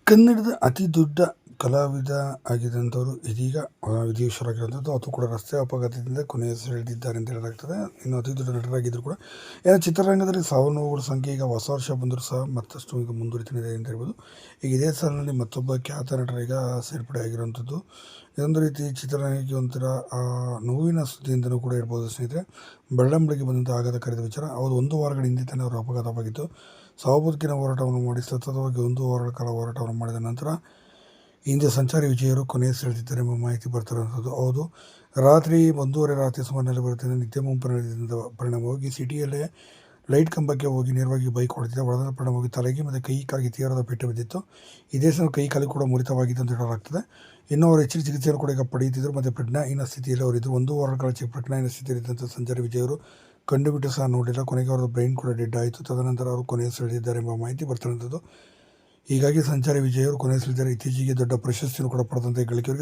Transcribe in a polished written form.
ಕನ್ನಡದ ಅತಿ ದೊಡ್ಡ ಕಲಾವಿದ ಆಗಿದ್ದಂಥವ್ರು ಇದೀಗ ವಿದೇಶರಾಗಿರುವಂಥದ್ದು. ಅದು ಕೂಡ ರಸ್ತೆ ಅಪಘಾತದಿಂದ ಕೊನೆಯುಸಿರೆಳೆದಿದ್ದಾರೆ ಅಂತ ಹೇಳಲಾಗ್ತದೆ. ಇನ್ನು ಅತಿ ದೊಡ್ಡ ನಟರಾಗಿದ್ದರೂ ಕೂಡ ಚಿತ್ರರಂಗದಲ್ಲಿ ಸಾವು ನೋವುಗಳ ಸಂಖ್ಯೆ ಈಗ ಹೊಸ ವರ್ಷ ಬಂದರೂ ಸಹ ಮತ್ತಷ್ಟು ಈಗ ಮುಂದುವರಿತಿದೆ ಅಂತ ಹೇಳ್ಬೋದು. ಈಗ ಇದೇ ಸಾಲಿನಲ್ಲಿ ಮತ್ತೊಬ್ಬ ಖ್ಯಾತ ನಟರೀಗ ಸೇರ್ಪಡೆ ಆಗಿರುವಂಥದ್ದು. ಇದೊಂದು ರೀತಿ ಚಿತ್ರರಂಗಕ್ಕೆ ಒಂಥರ ನೋವಿನ ಸುದ್ದಿ ಕೂಡ ಹೇಳ್ಬೋದು ಸ್ನೇಹಿತರೆ. ಬೆಳ್ಳಂಬೆಳಗ್ಗೆ ಬಂದಂಥ ಆಘಾತಕಾರಿದ ವಿಚಾರ. ಅವರು 1 ವಾರಗಳ ಹಿಂದೆ ತಾನೇ ಅವರು ಅಪಘಾತವಾಗಿತ್ತು. ಸಾವು ಬದುಕಿನ ಹೋರಾಟವನ್ನು ಮಾಡಿ ಸತತವಾಗಿ 1 ವಾರಗಳ ಕಾಲ ಹೋರಾಟವನ್ನು ಮಾಡಿದ ನಂತರ ಹಿಂದೆ ಸಂಚಾರಿ ವಿಜಯರು ಕೊನೆಯುಸಿರೆಳೆದಿದ್ದಾರೆ ಎಂಬ ಮಾಹಿತಿ ಬರ್ತಿರುವಂಥದ್ದು. ಹೌದು, ರಾತ್ರಿ 1:30 ರಾತ್ರಿ ಸುಮಾರಿನಲ್ಲಿ ಬರುತ್ತಿದ್ದ ನಿತ್ಯ ಮುಂಪರಿಣಾಮದಿಂದ ಪರಿಣಾಮವಾಗಿ ಸಿಟಿಯಲ್ಲೇ ಲೈಟ್ ಕಂಬಕ್ಕೆ ಹೋಗಿ ನೇರವಾಗಿ ಬೈಕ್ ಹೊಡೆದಿದ್ದ. ಹೊಡೆದ ಪರಿಣಾಮವಾಗಿ ತಲೆಗೆ ಮತ್ತು ಕೈ ಕಾಲಿಗೆ ತೀವ್ರವಾದ ಪೆಟ್ಟು ಬಿದ್ದಿತ್ತು. ಇದೇ ಸಮಯ ಕೈ ಕಾಲು ಕೂಡ ಮುರಿತವಾಗಿತ್ತು ಅಂತ ಹೇಳಲಾಗ್ತದೆ. ಇನ್ನು ಅವರು ಹೆಚ್ಚಿನ ಚಿಕಿತ್ಸೆಯನ್ನು ಕೂಡ ಈಗ ಪಡೆಯುತ್ತಿದ್ದರು ಮತ್ತು ಪ್ರಜ್ಞಾಹೀನ ಸ್ಥಿತಿಯಲ್ಲಿ ಅವರಿದ್ದರು. 1 ವಾರಗಳ ಕಾಲ ಪ್ರಜ್ಞಾಹೀನ ಸ್ಥಿತಿಯಲ್ಲಿದ್ದಂಥ ಸಂಚಾರಿ ವಿಜಯರು ಕಂಡುಬಿಟ್ಟು ಸಹ ನೋಡಿಲ್ಲ. ಕೊನೆಗೆ ಅವರ ಬ್ರೈನ್ ಕೂಡ ಡೆಡ್ ಆಯಿತು. ತದನಂತರ ಅವರು ಕೊನೆಯುಸಿರೆಳೆದಿದ್ದಾರೆ ಎಂಬ ಮಾಹಿತಿ ಬರ್ತಿರುವಂಥದ್ದು. ಹೀಗಾಗಿ ಸಂಚಾರಿ ವಿಜಯರು ಕೊನೆಯುಸಿರೆಳೆದಿದ್ದಾರೆ. ಇತ್ತೀಚೆಗೆ ದೊಡ್ಡ ಪ್ರಶಸ್ತಿಯನ್ನು ಕೂಡ ಪಡೆದಂಥ ಗಳಿಕೆಯವರಿಗೆ